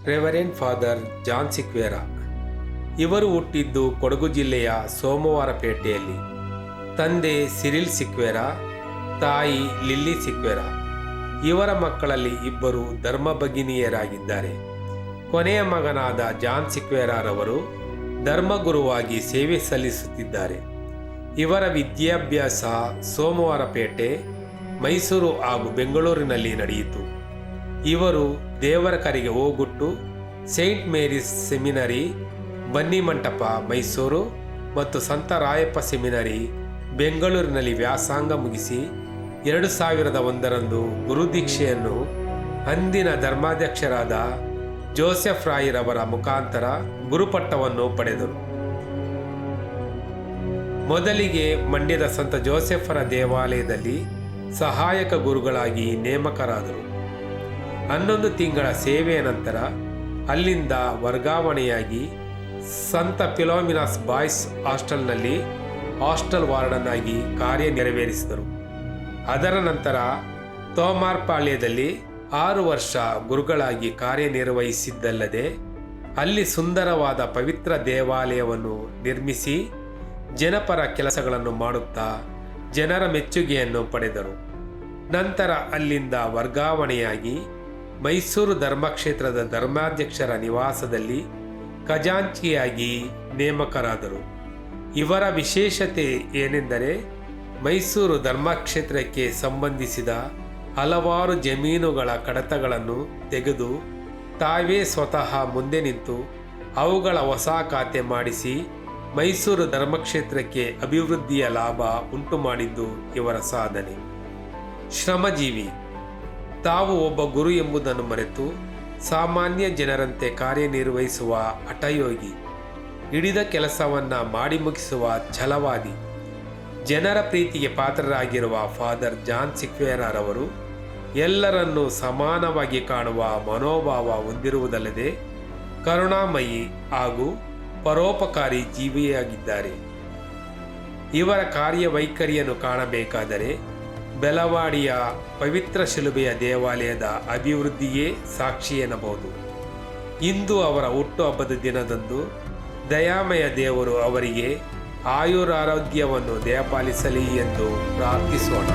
Reverend father John Sequeira. ಇವರು ಹುಟ್ಟಿದ್ದು ಕೊಡಗು ಜಿಲ್ಲೆಯ ಸೋಮವಾರಪೇಟೆಯಲ್ಲಿ. ತಂದೆ ಸಿರಿಲ್ ಸಿಕ್ವೇರ, ತಾಯಿ ಲಿಲ್ಲಿ ಸಿಕ್ವೇರ. ಇವರ ಮಕ್ಕಳಲ್ಲಿ ಇಬ್ಬರು ಧರ್ಮಭಗಿನಿಯರಾಗಿದ್ದಾರೆ. ಕೊನೆಯ ಮಗನಾದ ಜಾನ್ ಸಿಕ್ವೇರರವರು ಧರ್ಮಗುರುವಾಗಿ ಸೇವೆ ಸಲ್ಲಿಸುತ್ತಿದ್ದಾರೆ. ಇವರ ವಿದ್ಯಾಭ್ಯಾಸ ಸೋಮವಾರಪೇಟೆ, ಮೈಸೂರು ಹಾಗೂ ಬೆಂಗಳೂರಿನಲ್ಲಿ ನಡೆಯಿತು. ಇವರು ದೇವರಕರೆಗೆ ಹೋಗುಟ್ಟು, Saint Mary's seminary, Bannimantap Mysuru ಮತ್ತು ಸಂತ ರಾಯಪ್ಪ ಸೆಮಿನರಿ ಬೆಂಗಳೂರಿನಲ್ಲಿ ವ್ಯಾಸಂಗ ಮುಗಿಸಿ 2001ರಂದು ಗುರುದೀಕ್ಷೆಯನ್ನು ಅಂದಿನ ಧರ್ಮಾಧ್ಯಕ್ಷರಾದ ಜೋಸೆಫ್ ರಾಯರವರ ಮುಖಾಂತರ ಗುರುಪಟ್ಟವನ್ನು ಪಡೆದರು. ಮೊದಲಿಗೆ ಮಂಡ್ಯದ ಸಂತ ಜೋಸೆಫರ ದೇವಾಲಯದಲ್ಲಿ ಸಹಾಯಕ ಗುರುಗಳಾಗಿ ನೇಮಕರಾದರು. 11 ತಿಂಗಳ ಸೇವೆಯ ನಂತರ ಅಲ್ಲಿಂದ ವರ್ಗಾವಣೆಯಾಗಿ ಸಂತ ಫಿಲೋಮಿನಾಸ್ ಬಾಯ್ಸ್ ಹಾಸ್ಟೆಲ್ನಲ್ಲಿ ಹಾಸ್ಟೆಲ್ ವಾರ್ಡನ್ ಆಗಿ ಕಾರ್ಯ ನೆರವೇರಿಸಿದರು. ಅದರ ನಂತರ ತೋಮಾರ್ಪಾಳ್ಯದಲ್ಲಿ 6 ವರ್ಷ ಗುರುಗಳಾಗಿ ಕಾರ್ಯನಿರ್ವಹಿಸಿದ್ದಲ್ಲದೆ ಅಲ್ಲಿ ಸುಂದರವಾದ ಪವಿತ್ರ ದೇವಾಲಯವನ್ನು ನಿರ್ಮಿಸಿ ಜನಪರ ಕೆಲಸಗಳನ್ನು ಮಾಡುತ್ತಾ ಜನರ ಮೆಚ್ಚುಗೆಯನ್ನು ಪಡೆದರು. ನಂತರ ಅಲ್ಲಿಂದ ವರ್ಗಾವಣೆಯಾಗಿ ಮೈಸೂರು ಧರ್ಮಕ್ಷೇತ್ರದ ಧರ್ಮಾಧ್ಯಕ್ಷರ ನಿವಾಸದಲ್ಲಿ ಖಜಾಂಚಿಯಾಗಿ ನೇಮಕರಾದರು. ಇವರ ವಿಶೇಷತೆ ಏನೆಂದರೆ ಮೈಸೂರು ಧರ್ಮಕ್ಷೇತ್ರಕ್ಕೆ ಸಂಬಂಧಿಸಿದ ಹಲವಾರು ಜಮೀನುಗಳ ಕಡತಗಳನ್ನು ತೆಗೆದು ತಾವೇ ಸ್ವತಃ ಮುಂದೆ ನಿಂತು ಅವುಗಳ ಹೊಸ ಖಾತೆ ಮಾಡಿಸಿ ಮೈಸೂರು ಧರ್ಮಕ್ಷೇತ್ರಕ್ಕೆ ಅಭಿವೃದ್ಧಿಯ ಲಾಭ ಉಂಟು ಮಾಡಿದ್ದು ಇವರ ಸಾಧನೆ. ಶ್ರಮಜೀವಿ. ತಾವು ಒಬ್ಬ ಗುರು ಎಂಬುದನ್ನು ಮರೆತು ಸಾಮಾನ್ಯ ಜನರಂತೆ ಕಾರ್ಯನಿರ್ವಹಿಸುವ ಹಠಯೋಗಿ, ಹಿಡಿದ ಕೆಲಸವನ್ನು ಮಾಡಿ ಮುಗಿಸುವ ಛಲವಾದಿ, ಜನರ ಪ್ರೀತಿಗೆ ಪಾತ್ರರಾಗಿರುವ ಫಾದರ್ ಜಾನ್ ಸಿಕ್ವೇರರವರು ಎಲ್ಲರನ್ನೂ ಸಮಾನವಾಗಿ ಕಾಣುವ ಮನೋಭಾವ ಹೊಂದಿರುವುದಲ್ಲದೆ ಕರುಣಾಮಯಿ ಹಾಗೂ ಪರೋಪಕಾರಿ ಜೀವಿಯಾಗಿದ್ದಾರೆ. ಇವರ ಕಾರ್ಯವೈಖರಿಯನ್ನು ಕಾಣಬೇಕಾದರೆ ಬೆಳವಾಡಿಯ ಪವಿತ್ರ ಶಿಲುಬೆಯ ದೇವಾಲಯದ ಅಭಿವೃದ್ಧಿಯೇ ಸಾಕ್ಷಿ ಎನ್ನಬಹುದು. ಇಂದು ಅವರ ಹುಟ್ಟುಹಬ್ಬದ ದಿನದಂದು ದಯಾಮಯ ದೇವರು ಅವರಿಗೆ ಆಯುರಾರೋಗ್ಯವನ್ನು ದಯಪಾಲಿಸಲಿ ಎಂದು ಪ್ರಾರ್ಥಿಸೋಣ.